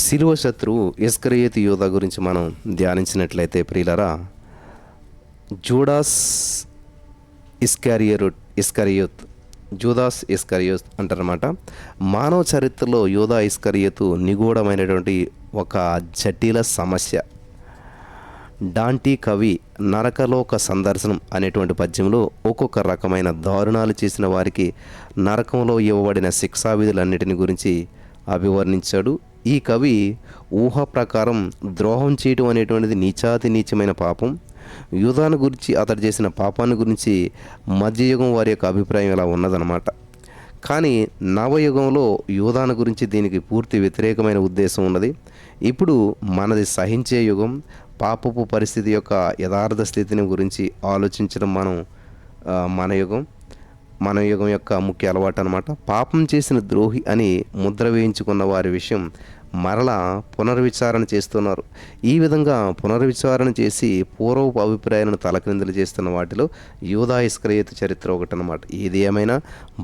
శిలువ శత్రువు ఇస్కరియోతు యూదా గురించి మనం ధ్యానించినట్లయితే ప్రియులరా, జూడాస్ ఇస్కరియోత్ జూదాస్ ఇస్కరియోత్ అంటారన్నమాట. మానవ చరిత్రలో యూదా ఇస్కరియోతు నిగూఢమైనటువంటి ఒక జటిల సమస్య. డాంటీ కవి నరకలోక సందర్శనం అనేటువంటి పద్యంలో ఒక్కొక్క రకమైన దారుణాలు చేసిన వారికి నరకంలో ఇవ్వబడిన శిక్షావిధులన్నిటిని గురించి అభివర్ణించాడు. ఈ కవి ఊహ ప్రకారం ద్రోహం చేయడం అనేటువంటిది నీచాతి నీచమైన పాపం. యూదాను గురించి, అతడు చేసిన పాపాన్ని గురించి మధ్యయుగం వారి యొక్క అభిప్రాయం ఇలా ఉన్నదన్నమాట. కానీ నవయుగంలో యూదాను గురించి దీనికి పూర్తి వ్యతిరేకమైన ఉద్దేశం ఉన్నది. ఇప్పుడు మనది సహించే యుగం. పాపపు పరిస్థితి యొక్క యథార్థ స్థితిని గురించి ఆలోచించడం మన యుగం యొక్క ముఖ్య అలవాటు అనమాట. పాపం చేసిన ద్రోహి అని ముద్ర వేయించుకున్న వారి విషయం మరలా పునర్విచారణ చేస్తున్నారు. ఈ విధంగా పునర్విచారణ చేసి పూర్వపు అభిప్రాయాలను తలక్రిందులు చేస్తున్న వాటిలో యూదా ఇస్కరియోతు చరిత్ర ఒకటనమాట. ఏది ఏమైనా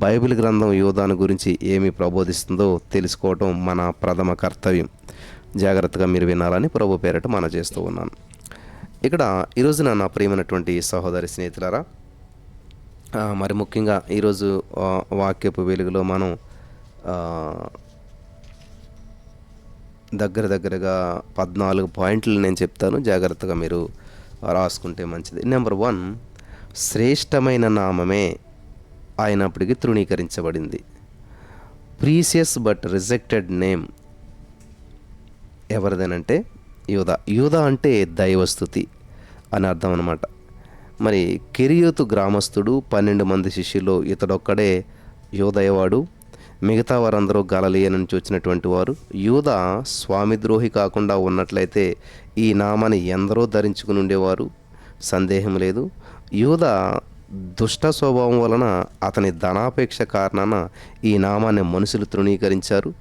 బైబిల్ గ్రంథం యూదాను గురించి ఏమి ప్రబోధిస్తుందో తెలుసుకోవటం మన ప్రథమ కర్తవ్యం. జాగ్రత్తగా మీరు వినాలని ప్రభు పేరట మనం చేస్తూ ఉన్నాను. ఇక్కడ ఈరోజున నా ప్రియమైనటువంటి సహోదరి స్నేహితులారా, మరి ముఖ్యంగా ఈరోజు వాక్యపు వెలుగులో మనం దగ్గరగా 14 పాయింట్లు నేను చెప్తాను. జాగ్రత్తగా మీరు రాసుకుంటే మంచిది. నెంబర్ 1, శ్రేష్టమైన నామమే అయినప్పటికీ తృణీకరించబడింది. ప్రీసియస్ బట్ రిజెక్టెడ్ నేమ్ ఎవరిదేనంటే యూదా అంటే దైవస్తుతి అని అర్థం అనమాట. మరి కెరియోతు గ్రామస్తుడు, 12 మంది శిష్యులు, ఇతడొక్కడే యూదయవాడు. మిగతా వారందరూ గలిలయ నుంచి వచ్చినటువంటి వారు. యూదా స్వామిద్రోహి కాకుండా ఉన్నట్లయితే ఈ నామాన్ని ఎందరో ధరించుకుని ఉండేవారు, సందేహం లేదు. యూదా దుష్ట స్వభావం వలన, అతని ధనాపేక్ష కారణాన ఈ నామాన్ని మనుషులు తృణీకరించారు.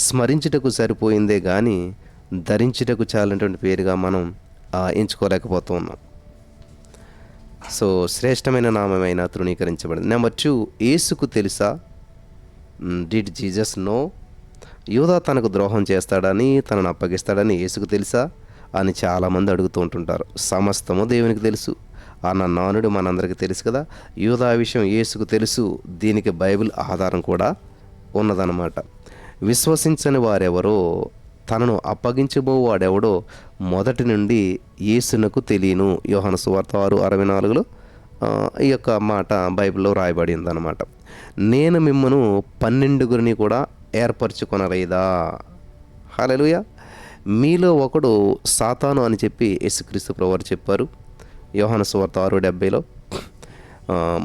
స్మరించుటకు సరిపోయిందే కానీ ధరించుటకు చాలినటువంటి పేరుగా మనం ఎంచుకోలేకపోతూ ఉన్నాం. సో శ్రేష్టమైన నామమైనా తృణీకరించబడింది. నెంబర్ 2, యేసుకు తెలుసా? Did Jesus know? యూదా తనకు ద్రోహం చేస్తాడని, తనను అప్పగిస్తాడని యేసుకు తెలుసా అని చాలామంది అడుగుతూ ఉంటుంటారు. సమస్తము దేవునికి తెలుసు అన్న నానుడు మనందరికీ తెలుసు కదా. యూదా విషయం యేసుకు తెలుసు. దీనికి బైబిల్ ఆధారం కూడా ఉన్నదన్నమాట. విశ్వసించని వారెవరో, తనను అప్పగించబోవాడెవడో మొదటి నుండి యేసునకు తెలియను. యోహాను సువార్త 6:64లో ఈ యొక్క మాట బైబిల్లో రాయబడి ఉందన్నమాట. నేను మిమ్మను 12 కూడా ఏర్పరచుకొనలేదా? హల్లెలూయా. మీలో ఒకడు సాతాను అని చెప్పి యేసుక్రీస్తు ప్రభువారు చెప్పారు యోహాను సువార్త 6:70లో.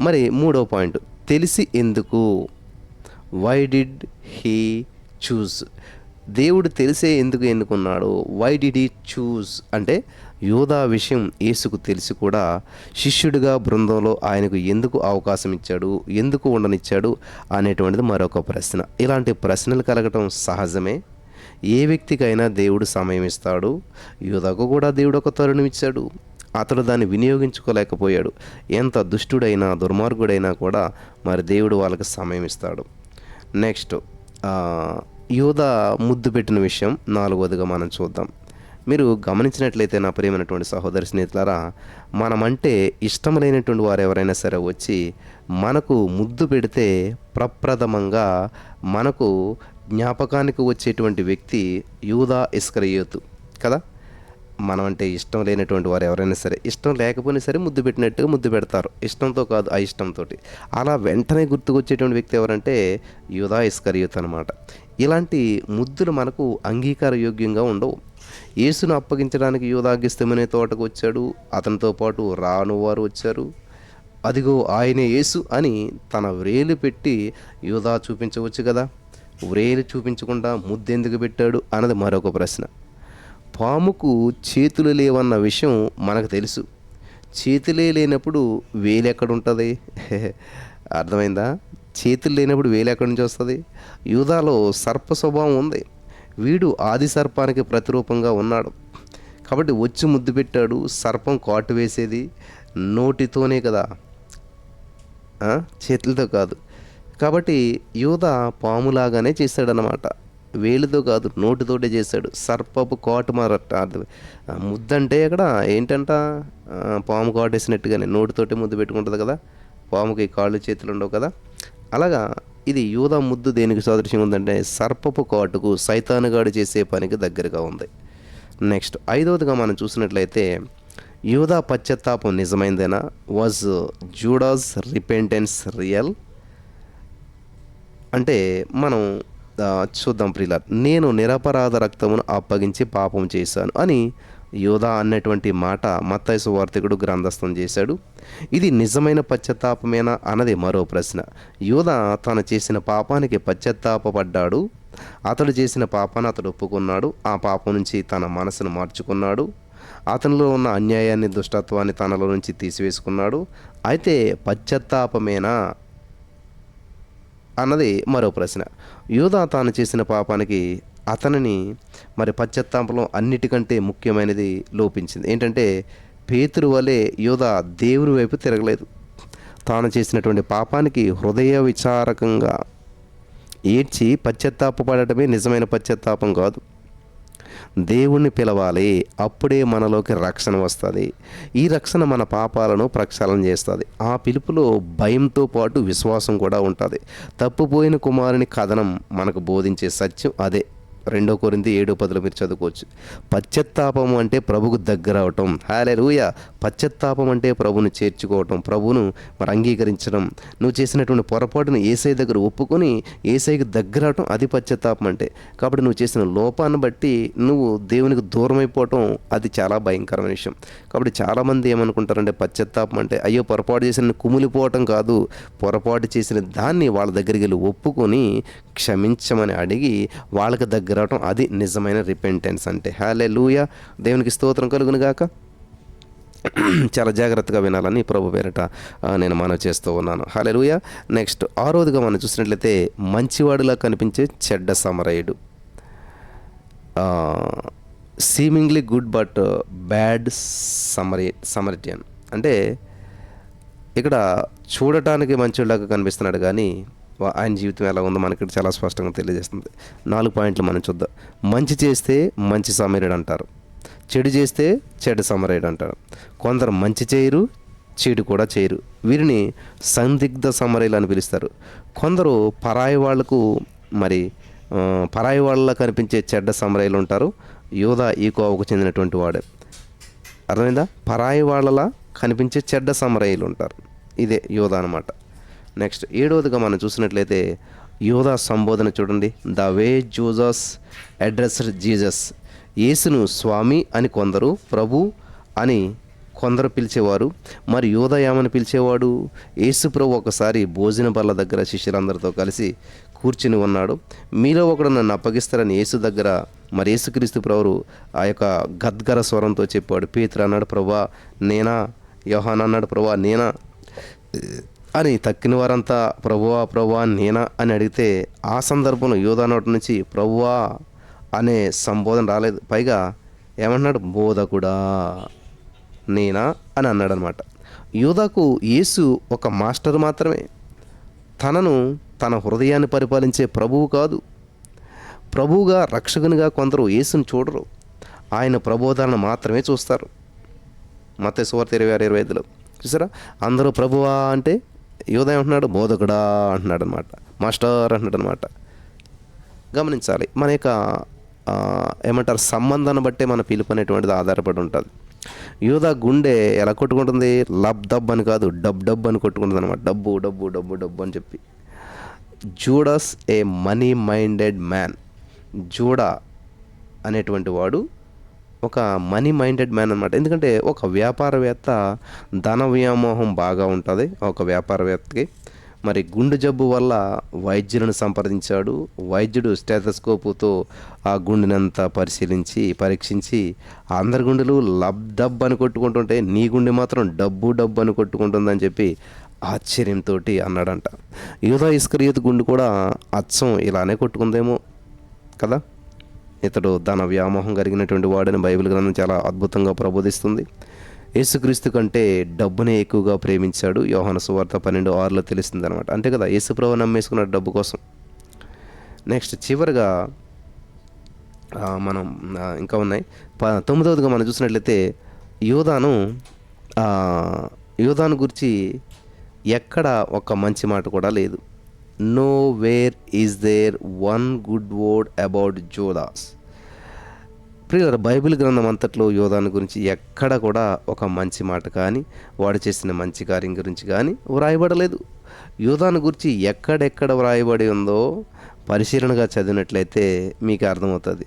మరి 3వ పాయింట్, తెలిసి ఎందుకు? Why did he choose? దేవుడు తెలిసే ఎందుకు ఎన్నుకున్నాడు? వై డిడ్ హీ చూజ్ అంటే యూదా విషయం యేసుకు తెలిసి కూడా శిష్యుడిగా బృందంలో ఆయనకు ఎందుకు అవకాశం ఇచ్చాడు, ఎందుకు ఉండనిచ్చాడు అనేటువంటిది మరొక ప్రశ్న. ఇలాంటి ప్రశ్నలు కలగటం సహజమే. ఏ వ్యక్తికైనా దేవుడు సమయం ఇస్తాడు. యూదాకు కూడా దేవుడు ఒక తరుణం ఇచ్చాడు. అతడు దాన్ని వినియోగించుకోలేకపోయాడు. ఎంత దుష్టుడైనా దుర్మార్గుడైనా కూడా మరి దేవుడు వాళ్ళకి సమయం ఇస్తాడు. నెక్స్ట్, యూదా ముద్దు పెట్టిన విషయం 4వదిగా మనం చూద్దాం. మీరు గమనించినట్లయితే నా ప్రియమైనటువంటి సహోదరి స్నేహితులారా, మనమంటే ఇష్టం లేనటువంటి వారు ఎవరైనా సరే వచ్చి మనకు ముద్దు పెడితే ప్రప్రథమంగా మనకు జ్ఞాపకానికి వచ్చేటువంటి వ్యక్తి యూదా ఇస్కరియోతు కదా. మనం అంటే ఇష్టం లేనటువంటి వారు ఎవరైనా సరే, ఇష్టం లేకపోయినా సరే ముద్దు పెట్టినట్టుగా ముద్దు పెడతారు, ఇష్టంతో కాదు అయిష్టంతో. అలా వెంటనే గుర్తుకొచ్చేటువంటి వ్యక్తి ఎవరంటే యూదా ఇస్కరియోతు అనమాట. ఇలాంటి ముద్దులు మనకు అంగీకార యోగ్యంగా ఉండవు. యేసును అప్పగించడానికి యూదా గెత్సేమనే తోటకు వచ్చాడు. అతనితో పాటు రాను వారు వచ్చారు. అదిగో ఆయనే యేసు అని తన వ్రేలు పెట్టి యూదా చూపించవచ్చు కదా. వ్రేలు చూపించకుండా ముద్దెందుకు పెట్టాడు అన్నది మరొక ప్రశ్న. పాముకు చేతులు లేవన్న విషయం మనకు తెలుసు. చేతులే లేనప్పుడు వేలు ఎక్కడుంటుంది? అర్థమైందా? చేతులు లేనప్పుడు వేలు ఎక్కడి నుంచి వస్తుంది? యూదాలో సర్ప స్వభావం ఉంది. వీడు ఆది సర్పానికి ప్రతిరూపంగా ఉన్నాడు కాబట్టి వచ్చి ముద్దు పెట్టాడు. సర్పం కాటు వేసేది నోటితోనే కదా, చేతులతో కాదు. కాబట్టి యూదా పాములాగానే చేశాడనమాట. వేలితో కాదు, నోటితోటే చేశాడు. సర్పపు కాటు మరట ముద్దంటే ఇక్కడ ఏంటంట, పాము కాటేసినట్టుగానే నోటితోటి ముద్దు పెట్టుకుంటుంది కదా, పాముకి కాళ్ళు చేతులు ఉండవు కదా. అలాగా ఇది యూదా ముద్దు దేనికి సాదృశ్యం ఉందంటే సర్పపు కాటుకు, సైతానుగాడు చేసే పనికి దగ్గరగా ఉంది. నెక్స్ట్ 5వదిగా మనం చూసినట్లయితే యూదా పశ్చాత్తాపం నిజమైందేనా? Was Judas repentance real? అంటే మనం చూద్దాం ప్రియుల. నేను నిరపరాధ రక్తమును అప్పగించి పాపం చేశాను అని యూదా అన్నటువంటి మాట మత్తయి సువార్తికుడు గ్రంథస్థం చేశాడు. ఇది నిజమైన పశ్చాత్తాపమేనా అన్నది మరో ప్రశ్న. యూదా తాను చేసిన పాపానికి పశ్చాత్తాపడ్డాడు. అతడు చేసిన పాపాన్ని అతడు ఒప్పుకున్నాడు. ఆ పాపం నుంచి తన మనసును మార్చుకున్నాడు. అతనిలో ఉన్న అన్యాయాన్ని, దుష్టత్వాన్ని తనలో నుంచి తీసివేసుకున్నాడు. అయితే పశ్చాత్తాపమేనా అన్నది మరో ప్రశ్న. యూదా తాను చేసిన పాపానికి అతనిని మరి పశ్చాత్తాపంలో అన్నిటికంటే ముఖ్యమైనది లోపించింది. ఏంటంటే పేతురు వలె యూదా దేవుని వైపు తిరగలేదు. తాను చేసినటువంటి పాపానికి హృదయ విచారకంగా ఏడ్చి పశ్చాత్తాపడటమే నిజమైన పశ్చాత్తాపం కాదు. దేవుణ్ణి పిలవాలి, అప్పుడే మనలోకి రక్షణ వస్తుంది. ఈ రక్షణ మన పాపాలను ప్రక్షాళన చేస్తుంది. ఆ పిలుపులో భయంతో పాటు విశ్వాసం కూడా ఉంటుంది. తప్పుపోయిన కుమారుని కథనం మనకు బోధించే సత్యం అదే. 2 కొరింథీ 7:10 మీరు చదువుకోవచ్చు. పశ్చాత్తాపం అంటే ప్రభుకు దగ్గర అవటం. హల్లెలూయా. పశ్చాత్తాపం అంటే ప్రభుని చేర్చుకోవటం, ప్రభును మరి అంగీకరించడం. నువ్వు చేసినటువంటి పొరపాటును యేసయ్య దగ్గర ఒప్పుకొని యేసయ్యకి దగ్గర అవటం, అది పశ్చాత్తాపం అంటే. కాబట్టి నువ్వు చేసిన లోపాన్ని బట్టి నువ్వు దేవునికి దూరం అయిపోవటం, అది చాలా భయంకరమైన విషయం. కాబట్టి చాలామంది ఏమనుకుంటారంటే పశ్చాత్తాపం అంటే అయ్యో పొరపాటు చేసిన కుమిలిపోవటం కాదు. పొరపాటు చేసిన దాన్ని వాళ్ళ దగ్గరికి వెళ్ళి ఒప్పుకొని క్షమించమని అడిగి వాళ్ళకి దగ్గర అవటం, అది నిజమైన రిపెంటెన్స్ అంటే. హల్లెలూయా. దేవునికి స్తోత్రం కలుగును గాక. చాలా జాగ్రత్తగా వినాలని ప్రభు పేరట నేను మనవి చేస్తూ ఉన్నాను. హల్లెలూయా. నెక్స్ట్ 6వదిగా మనం చూసినట్లయితే మంచివాడిలా కనిపించే చెడ్డ సమరయుడు. Seemingly good but bad Samaritan. అంటే ఇక్కడ చూడటానికి మంచివాడిలాగా కనిపిస్తున్నాడు కానీ ఆయన జీవితం ఎలా ఉందో మనకి చాలా స్పష్టంగా తెలియజేస్తుంది. 4 పాయింట్లు మనం చూద్దాం. మంచి చేస్తే మంచి సమరయుడు అంటారు, చెడు చేస్తే చెడు సమరయుడు అంటారు. కొందరు మంచి చేయరు, చెడు కూడా చేయరు. వీరిని సందిగ్ధ సమరయులు అని పిలుస్తారు. కొందరు పరాయి వాళ్లకు మరి పరాయి వాళ్ళ కనిపించే చెడ్డ సమరయులు ఉంటారు. యూదా ఈ కోవకు చెందినటువంటి వాడే. అర్థమైందా? పరాయి వాళ్ళలా కనిపించే చెడ్డ సమరయులు ఉంటారు. ఇదే యూదా అనమాట. నెక్స్ట్ 7వదిగా మనం చూసినట్లయితే యూదా సంబోధన చూడండి. ద వే జూజస్ అడ్రస్డ్ జీసస్. యేసును స్వామి అని కొందరు, ప్రభు అని కొందరు పిలిచేవారు. మరి యూదా ఏమని పిలిచేవాడు? యేసు ప్రభు ఒకసారి భోజన బల్ల దగ్గర శిష్యులందరితో కలిసి కూర్చుని ఉన్నాడు. మీలో ఒకడు నన్ను అప్పగిస్తారని యేసు దగ్గర మరి యేసుక్రీస్తు ప్రభు ఆ యొక్క గద్గర స్వరంతో చెప్పాడు. పేతురు అన్నాడు, ప్రభువా నేనా? యోహాను అన్నాడు, ప్రభువా నేనా అని. తక్కిన వారంతా ప్రభువా ప్రభువా నేనా అని అడిగితే ఆ సందర్భంలో యూదా నోటి నుంచి ప్రభువా అనే సంబోధన రాలేదు. పైగా ఏమన్నాడు? బోధకుడా నేనా అని అన్నాడు అనమాట. యూదాకు యేసు ఒక మాస్టర్ మాత్రమే. తన హృదయాన్ని పరిపాలించే ప్రభువు కాదు. ప్రభువుగా, రక్షకునిగా కొందరు యేసుని చూడరు. ఆయన ప్రబోధాలను మాత్రమే చూస్తారు. మత్తయి సువార్త 26:25 చూసారా? అందరూ ప్రభువా అంటే యూదా ఏమంటున్నాడు? బోధకుడా అంటున్నాడు అనమాట, మాస్టర్ అంటున్నాడు అనమాట. గమనించాలి. మన యొక్క ఏమంటారు సంబంధాన్ని బట్టే మన పిలుపు అనేటువంటిది ఆధారపడి ఉంటుంది. యూదా గుండె ఎలా కొట్టుకుంటుంది? లబ్ దబ్ అని కాదు, డబ్ డబ్ అని కొట్టుకుంటుంది అనమాట. డబ్బు డబ్బు డబ్బు డబ్బు అని చెప్పి. జూడస్ ఏ మనీ మైండెడ్ మ్యాన్. జూడా అనేటువంటి వాడు ఒక మనీ మైండెడ్ మ్యాన్ అనమాట. ఎందుకంటే ఒక వ్యాపారవేత్త ధన వ్యామోహం బాగా ఉంటుంది ఒక వ్యాపారవేత్తకి. మరి గుండె జబ్బు వల్ల వైద్యులను సంప్రదించాడు. వైద్యుడు స్టెథోస్కోపుతో ఆ గుండెనంతా పరీక్షించి అందరి గుండెలు లబ్ డబ్ అని కొట్టుకుంటుంటే నీ గుండె మాత్రం డబ్బు డబ్బు అని కొట్టుకుంటుందని చెప్పి ఆశ్చర్యంతో అన్నాడంట. యూదా ఇస్కరియోతు గుండె కూడా అచ్చం ఇలానే కొట్టుకుందేమో కదా. ఇతడు ధన వ్యామోహం కలిగినటువంటి వాడని బైబిల్ గ్రంథం చాలా అద్భుతంగా ప్రబోధిస్తుంది. యేసుక్రీస్తు కంటే డబ్బునే ఎక్కువగా ప్రేమించాడు. యోహాను సువార్త 12:6 తెలుస్తుంది అనమాట. అంతే కదా, యేసుప్రభు నమ్మేసుకున్నాడు డబ్బు కోసం. నెక్స్ట్ చివరిగా మనం ఇంకా ఉన్నాయి. తొమ్మిదవదిగా మనం చూసినట్లయితే యోధాను ఆ, యోధాను గురించి ఎక్కడ ఒక మంచి మాట కూడా లేదు. Nowhere is there one good word about Judas. ప్రియులారా, బైబిల్ గ్రంథం అంతట్లో యోధాను గురించి ఎక్కడ కూడా ఒక మంచి మాట కానీ వాడు చేసిన మంచి కార్యం గురించి కానీ వ్రాయబడలేదు. యోధాను గురించి ఎక్కడెక్కడ వ్రాయబడి ఉందో పరిశీలనగా చదివినట్లయితే మీకు అర్థమవుతుంది.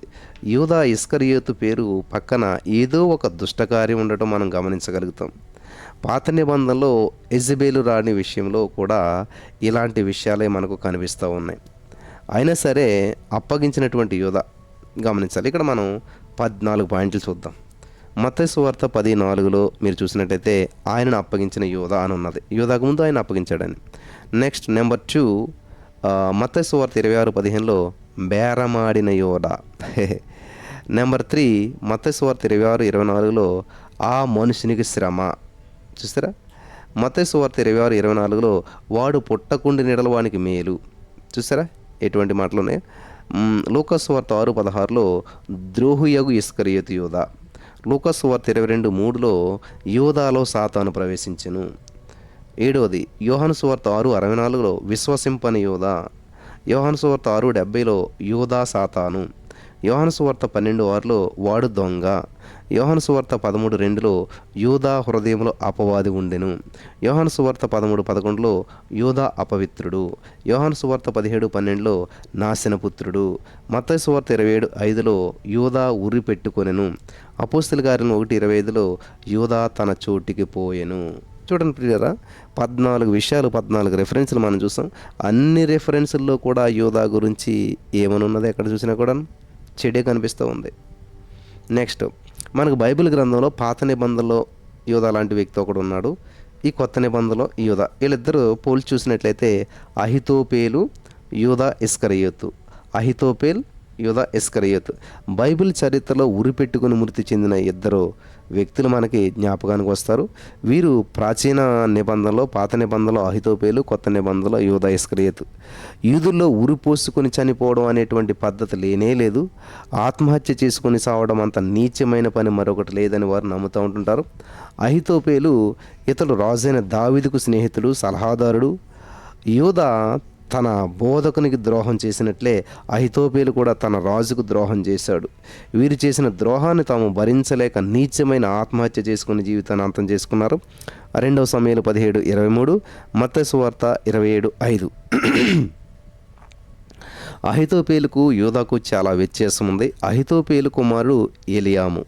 యూదా ఇస్కరియోతు పేరు పక్కన ఏదో ఒక దుష్టకార్యం ఉండటం మనం గమనించగలుగుతాం. పాత నిబంధనలో యెజబెలు రాణి విషయంలో కూడా ఇలాంటి విషయాలే మనకు కనిపిస్తూ ఉన్నాయి. అయినా సరే అప్పగించినటువంటి యూదా గమనించాలి. ఇక్కడ మనం 14 పాయింట్లు చూద్దాం. మత్తయి సువార్త 10:4లో మీరు చూసినట్టయితే ఆయనను అప్పగించిన యూదా అని ఉన్నది. యూదాకు ముందు ఆయన అప్పగించాడని. నెక్స్ట్ నెంబర్ 2, మత్తయి సువార్త 26:15లో బేరమాడిన యూదా. నెంబర్ 3, మత్తయి సువార్త 26:24లో ఆ మనుషునికి శ్రమ. చూసారా? మత్తయి సువార్త 26:24లో వాడు పుట్టకుండి నీడల వానికి మేలు. చూసారా ఎటువంటి మాటలు ఉన్నాయి? లూకా సువార్త 6:16లో ద్రోహుయగు ఇస్కరియోతు యూదా. లూకా సువార్త 22:3లో యూదాలో సాతాను ప్రవేశించెను. 7వది యోహాను సువార్త 6:64లో విశ్వసింపని యూదా. యోహాను సువార్త 6:70లో యూదా సాతాను. యోహాను సువార్త 12:6లో వాడు దొంగ. యోహాను సువార్త 13:2లో యూదా హృదయంలో అపవాది ఉండెను. యోహాను సువార్త 13:11లో యూదా అపవిత్రుడు. యోహాను సువార్త 17:12లో నాశనపుత్రుడు. మత్తయి సువార్త 27:5లో యూదా ఉరి పెట్టుకొనెను. అపోస్తలుల కార్యం 1:25లో యూదా తన చోటికి పోయెను. చూడండి ప్రియులారా, 14 విషయాలు, 14 రెఫరెన్స్లు మనం చూసాం. అన్ని రెఫరెన్సుల్లో కూడా యూదా గురించి ఏమనున్నది ఎక్కడ చూసినా కూడా చెడే కనిపిస్తూ ఉంది. నెక్స్ట్ మనకు బైబిల్ గ్రంథంలో పాత నిబంధనలో యూదా లాంటి వ్యక్తి ఒకడు ఉన్నాడు. ఈ కొత్త నిబంధనలో యూదా. వీళ్ళిద్దరూ పోల్చి చూసినట్లయితే అహితోపేలు, యూదా ఇస్కరియోతు. అహితోపేల్, యూదా ఇస్కరియోతు. బైబిల్ చరిత్రలో ఉరిపెట్టుకుని మృతి చెందిన ఇద్దరు వ్యక్తులు మనకి జ్ఞాపకానికి వస్తారు. వీరు ప్రాచీన నిబంధనలో, పాత నిబంధనలో అహితోపేలు, కొత్త నిబంధనలో యూదా ఇస్కరియోతు. యూదుల్లో ఉరి పోసుకొని చనిపోవడం అనేటువంటి పద్ధతి లేనే లేదు. ఆత్మహత్య చేసుకొని సావడం అంత నీచమైన పని మరొకటి లేదని వారు నమ్ముతూ ఉంటుంటారు. అహితోపేలు ఇతడు రాజైన దావీదుకు స్నేహితుడు, సలహాదారుడు. యూదా తన బోధకునికి ద్రోహం చేసినట్లే అహితోపేలు కూడా తన రాజుకు ద్రోహం చేశాడు. వీరు చేసిన ద్రోహాన్ని తాము భరించలేక నీచమైన ఆత్మహత్య చేసుకుని జీవితాన్ని అంతం చేసుకున్నారు. 2 సమూయేలు 17:23, మత్తయి సువార్త 27:5. అహితోపేలుకు యూదాకు చాలా వ్యత్యాసం ఉంది. అహితోపేలు కుమారుడు ఏలియాము.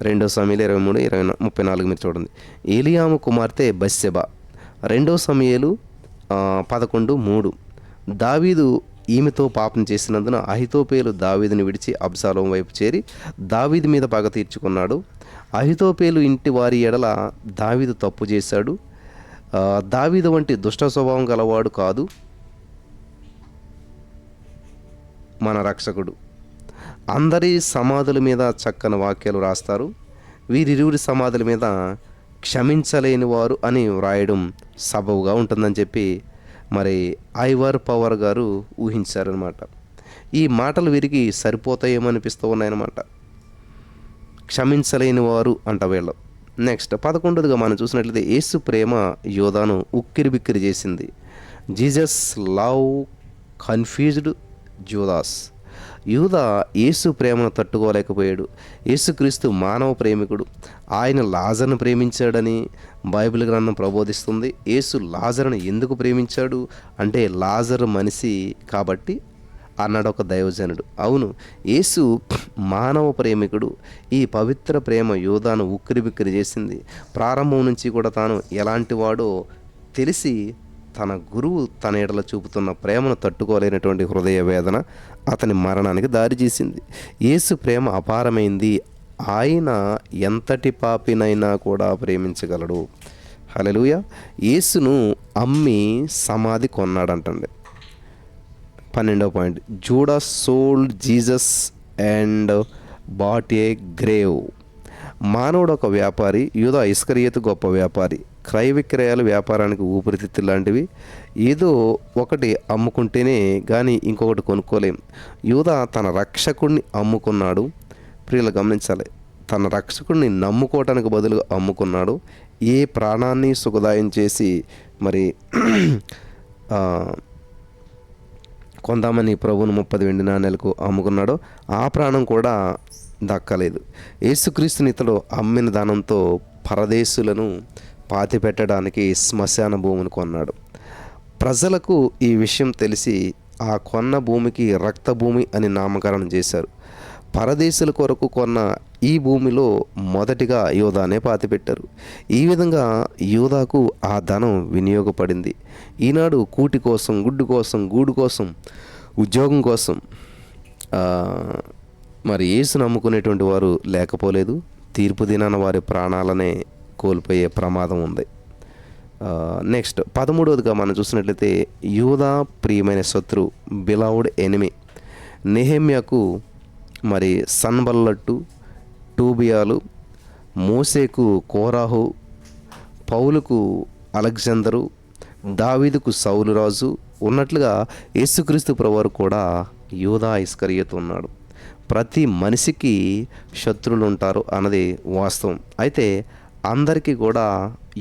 2 సమూయేలు 23:34 మీరు చూడండి. ఏలియాము కుమార్తె బత్షెబ. 2 సమూయేలు 11:3. దావీదు ఈమెతో పాపం చేసినందున అహితోపేలు దావీదుని విడిచి అబ్షాలోము వైపు చేరి దావీదు మీద పగ తీర్చుకున్నాడు. అహితోపేలు ఇంటి వారి ఎడల దావీదు తప్పు చేశాడు. దావీదు వంటి దుష్ట స్వభావం గలవాడు కాదు మన రక్షకుడు. అందరి సమాధుల మీద చక్కని వాక్యాలు రాస్తారు. వీరిరువురి సమాధుల మీద క్షమించలేని వారు అని వ్రాయడం సబబుగా ఉంటుందని చెప్పి మరి ఐవర్ పవర్ గారు ఊహించారనమాట. ఈ మాటలు వీరికి సరిపోతాయేమనిపిస్తూ ఉన్నాయన్నమాట. క్షమించలేని వారు అంట వీళ్ళు. నెక్స్ట్ 11వదిగా మనం చూసినట్లయితే యేసు ప్రేమ యోధాను ఉక్కిరి బిక్కిరి చేసింది. Jesus love confused Judas. యూదా యేసు ప్రేమను తట్టుకోలేకపోయాడు. యేసుక్రీస్తు మానవ ప్రేమికుడు. ఆయన లాజర్ను ప్రేమించాడని బైబిల్ గ్రంథం ప్రబోధిస్తుంది. యేసు లాజర్ను ఎందుకు ప్రేమించాడు అంటే లాజర్ మనిషి కాబట్టి అన్నాడు ఒక దైవజనుడు. అవును, యేసు మానవ ప్రేమికుడు. ఈ పవిత్ర ప్రేమ యూదాను ఉక్కిరిబిక్కిరి చేసింది. ప్రారంభం నుంచి కూడా తాను ఎలాంటి వాడో తెలిసి తన గురువు తన ఎడల చూపుతున్న ప్రేమను తట్టుకోలేనటువంటి హృదయ వేదన అతని మరణానికి దారి చేసింది. యేసు ప్రేమ అపారమైంది. ఆయన ఎంతటి పాపినైనా కూడా ప్రేమించగలడు. హల్లెలూయా. యేసును అమ్మి సమాధి కొన్నాడంటండి. 12వ point, Judas sold Jesus and bought a grave. మానవుడు ఒక వ్యాపారి, యూదా ఇస్కరియోతు గొప్ప వ్యాపారి. క్రయ విక్రయాలు వ్యాపారానికి ఊపిరితిత్తు లాంటివి. ఏదో ఒకటి అమ్ముకుంటేనే కానీ ఇంకొకటి కొనుక్కోలేం. యూదా తన రక్షకుడిని అమ్ముకున్నాడు. ప్రియులు గమనించాలి, తన రక్షకుడిని నమ్ముకోవటానికి బదులుగా అమ్ముకున్నాడు. ఏ ప్రాణాన్ని సుఖదాయం చేసి మరి ఆ, కొందామని ప్రభువును 30 వెండి నాణేలకు అమ్ముకున్నాడో ఆ ప్రాణం కూడా దక్కలేదు. యేసుక్రీస్తుని ఇతడు అమ్మిన దానంతో పరదేశులను పాతిపెట్టడానికి శ్మశాన భూమిని కొన్నాడు. ప్రజలకు ఈ విషయం తెలిసి ఆ కొన్న భూమికి రక్త భూమి అని నామకరణం చేశారు. పరదేశుల కొరకు కొన్న ఈ భూమిలో మొదటిగా యూదానే పాతిపెట్టారు. ఈ విధంగా యూదాకు ఆ ధనం వినియోగపడింది. ఈనాడు కూటి కోసం, గుడ్డు కోసం, గూడు కోసం, ఉద్యోగం కోసం మరి యేసు నమ్ముకునేటువంటి వారు లేకపోలేదు. తీర్పు దినాన వారి ప్రాణాలనే కోల్పోయే ప్రమాదం ఉంది. నెక్స్ట్ 13వదిగా మనం చూసినట్లయితే యూదా ప్రియమైన శత్రు, బిలౌడ్ ఎనిమి. నెహెమ్యాకు మరి సన్బల్లట్టు, టూబియాలు, మోసేకు కోరాహు, పౌలుకు అలెగ్జాందరు, దావీదుకు సౌలు రాజు ఉన్నట్లుగా యేసుక్రీస్తు ప్రభువారు కూడా యూదా ఇస్కరియోతు ఉన్నాడు. ప్రతి మనిషికి శత్రువులు ఉంటారు అన్నది వాస్తవం. అయితే అందరికీ కూడా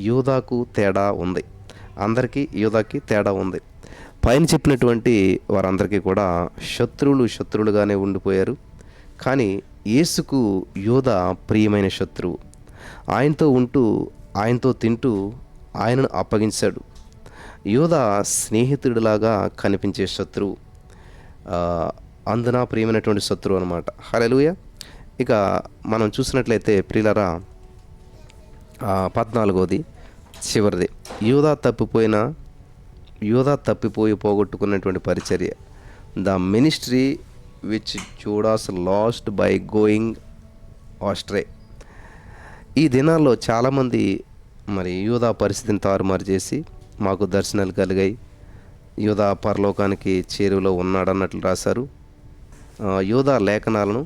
యూదాకు తేడా ఉంది. యూదాకి తేడా ఉంది. పైన చెప్పినటువంటి వారందరికీ కూడా శత్రువులుగానే ఉండిపోయారు. కానీ యేసుకు యూదా ప్రియమైన శత్రువు. ఆయనతో ఉంటూ, ఆయనతో తింటూ ఆయనను అప్పగించాడు. యూదా స్నేహితుడిలాగా కనిపించే శత్రువు, అందున ప్రియమైనటువంటి శత్రువు అనమాట. హల్లెలూయా. ఇక మనం చూసినట్లయితే ప్రియులరా 14వది చివరిది, యూదా తప్పిపోయి పోగొట్టుకున్నటువంటి పరిచర్య. The ministry which Judas lost by going astray. ఈ దినాల్లో చాలామంది మరి యూదా పరిస్థితిని తారుమారు చేసి మాకు దర్శనాలు కలిగాయి, యూదా పరలోకానికి చేరువలో ఉన్నాడన్నట్లు రాశారు. యూదా లేఖనాలను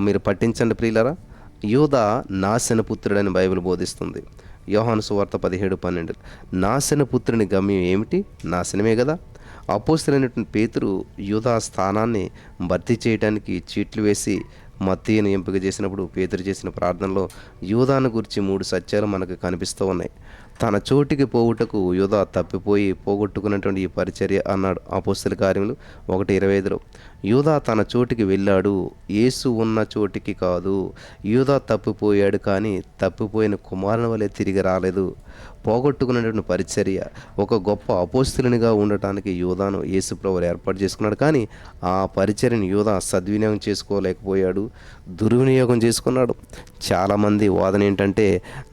మీరు పట్టించండి ప్రియులరా. యూదా నాశనపుత్రుడని బైబిల్ బోధిస్తుంది. యోహాను సువార్త 17:12. నాశనపుత్రుని గమ్యం ఏమిటి? నాశనమే కదా. అపోస్తలుడైనటువంటి పేతురు యూదా స్థానాన్ని భర్తీ చేయడానికి చీట్లు వేసి మత్తయిని ఎంపిక చేసినప్పుడు పేతురు చేసిన ప్రార్థనలో యూదాను గురించి 3 సత్యాలు మనకు కనిపిస్తూ ఉన్నాయి. తన చోటికి పోవుటకు యూదా తప్పిపోయి పోగొట్టుకున్నటువంటి ఈ పరిచర్య అన్నాడు అపోస్తల కార్యములు 1:25లో. యూదా తన చోటికి వెళ్ళాడు, యేసు ఉన్న చోటికి కాదు. యూదా తప్పిపోయాడు, కానీ తప్పిపోయిన కుమారుని వలె తిరిగి రాలేదు. పోగొట్టుకున్నటువంటి పరిచర్య, ఒక గొప్ప అపోస్తలునిగా ఉండటానికి యూదాను యేసు ప్రభువు ఏర్పాటు చేసుకున్నాడు. కానీ ఆ పరిచర్యను యూదా సద్వినియోగం చేసుకోలేకపోయాడు, దుర్వినియోగం చేసుకున్నాడు. చాలామంది వాదన ఏంటంటే,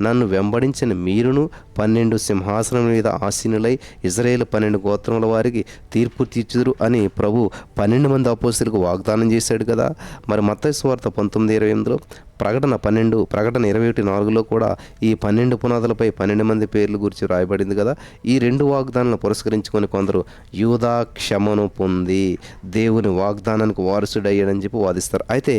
నన్ను వెంబడించిన మీరును 12 సింహాసనం మీద ఆసీనులై ఇజ్రాయేలు 12 గోత్రముల వారికి తీర్పు తీర్చుదురు అని ప్రభు 12 మంది అపోస్తలులకు వాగ్దానం చేశాడు కదా. మరి మత్తయి సువార్త 19:28లో, ప్రకటన 21:4లో కూడా ఈ 12 పునాదులపై 12 మంది పేర్లు గురించి రాయబడింది కదా. ఈ 2 వాగ్దానాలను పురస్కరించుకొని కొందరు యూదా క్షమను పొంది దేవుని వాగ్దానానికి వారసుడయ్యాడని చెప్పి వాదిస్తారు. అయితే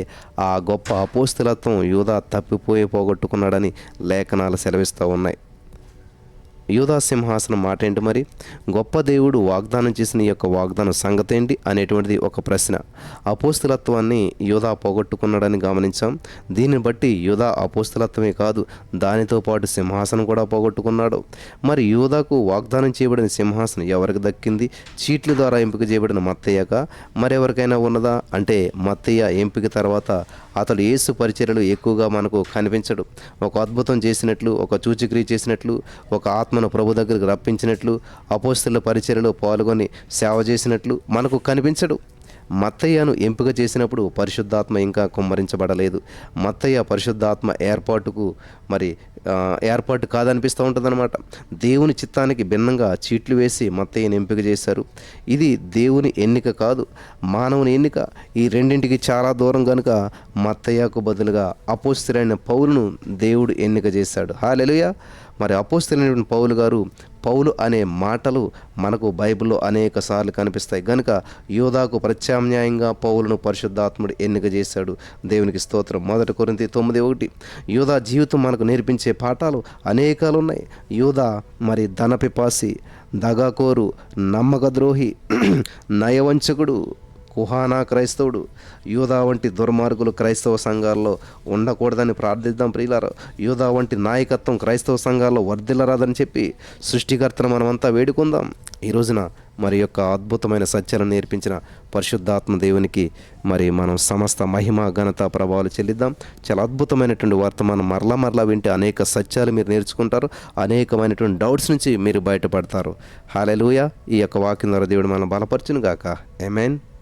ఆ గొప్ప అపోస్తలత్వం యూదా తప్పిపోయి పోగొట్టుకున్నాడని లేఖనాలు సెలవిస్తూ ఉన్నాయి. యూదా సింహాసనం మాట ఏంటి మరి? గొప్ప దేవుడు వాగ్దానం చేసిన ఈ యొక్క వాగ్దానం సంగతి ఏంటి అనేటువంటిది ఒక ప్రశ్న. అపోస్తలత్వాన్ని యూదా పోగొట్టుకున్నాడని గమనించాం. దీన్ని బట్టి యూదా అపోస్తలత్వమే కాదు, దానితో పాటు సింహాసనం కూడా పోగొట్టుకున్నాడు. మరి యూదాకు వాగ్దానం చేయబడిన సింహాసనం ఎవరికి దక్కింది? చీట్ల ద్వారా ఎంపిక చేయబడిన మత్తయ్యక మరెవరికైనా ఉన్నదా అంటే, మత్తయ్య ఎంపిక తర్వాత అతడు యేసు పరిచర్యలు ఎక్కువగా మనకు కనిపించడు. ఒక అద్భుతం చేసినట్లు, ఒక సూచక్రియ చేసినట్లు, ఒక ఆత్మను ప్రభు దగ్గరికి రప్పించినట్లు, అపోస్తలుల పరిచర్యలో పాల్గొని సేవ చేసినట్లు మనకు కనిపించడు. మత్తయ్యను ఎంపిక చేసినప్పుడు పరిశుద్ధాత్మ ఇంకా కుమ్మరించబడలేదు. మత్తయ్య పరిశుద్ధాత్మ ఏర్పాటు కాదనిపిస్తూ ఉంటుందన్నమాట. దేవుని చిత్తానికి భిన్నంగా చీట్లు వేసి మత్తయ్యను ఎంపిక చేశారు. ఇది దేవుని ఎన్నిక కాదు, మానవుని ఎన్నిక. ఈ రెండింటికి చాలా దూరం కనుక మత్తయ్యకు బదులుగా అపోస్తలుడైన పౌలును దేవుడు ఎన్నిక చేశాడు. హల్లెలూయా. మరి అపోస్తలుడైన పౌలు గారు పౌలు అనే మాటలు మనకు బైబిల్లో అనేక సార్లు కనిపిస్తాయి. కనుక యూదాకు ప్రత్యామ్నాయంగా పౌలును పరిశుద్ధాత్ముడు ఎన్నిక చేశాడు. దేవునికి స్తోత్రం. 1 కొరింథీ 9:1. యూదా జీవితం మనకు నేర్పించే పాఠాలు అనేకాలు ఉన్నాయి. యూదా మరి ధనపిపాసి, దగాకోరు, నమ్మకద్రోహి, నయవంచకుడు, కుహానా క్రైస్తవుడు. యూదా వంటి దుర్మార్గులు క్రైస్తవ సంఘాల్లో ఉండకూడదని ప్రార్థిద్దాం ప్రియులారా. యూదా వంటి నాయకత్వం క్రైస్తవ సంఘాల్లో వర్ధిల్లరాదని చెప్పి సృష్టికర్తను మనమంతా వేడుకుందాం. ఈ రోజున మరి యొక్క అద్భుతమైన సత్యాలను నేర్పించిన పరిశుద్ధాత్మ దేవునికి మరి మనం సమస్త మహిమ ఘనత ప్రభావాలు చెల్లిద్దాం. చాలా అద్భుతమైనటువంటి వర్తమానం మరలా వింటే అనేక సత్యాలు మీరు నేర్చుకుంటారు. అనేకమైనటువంటి డౌట్స్ నుంచి మీరు బయటపడతారు. హల్లెలూయా. ఈ యొక్క వాక్యం ద్వారా దేవుడు మనం బలపరచును గాక. ఆమేన్.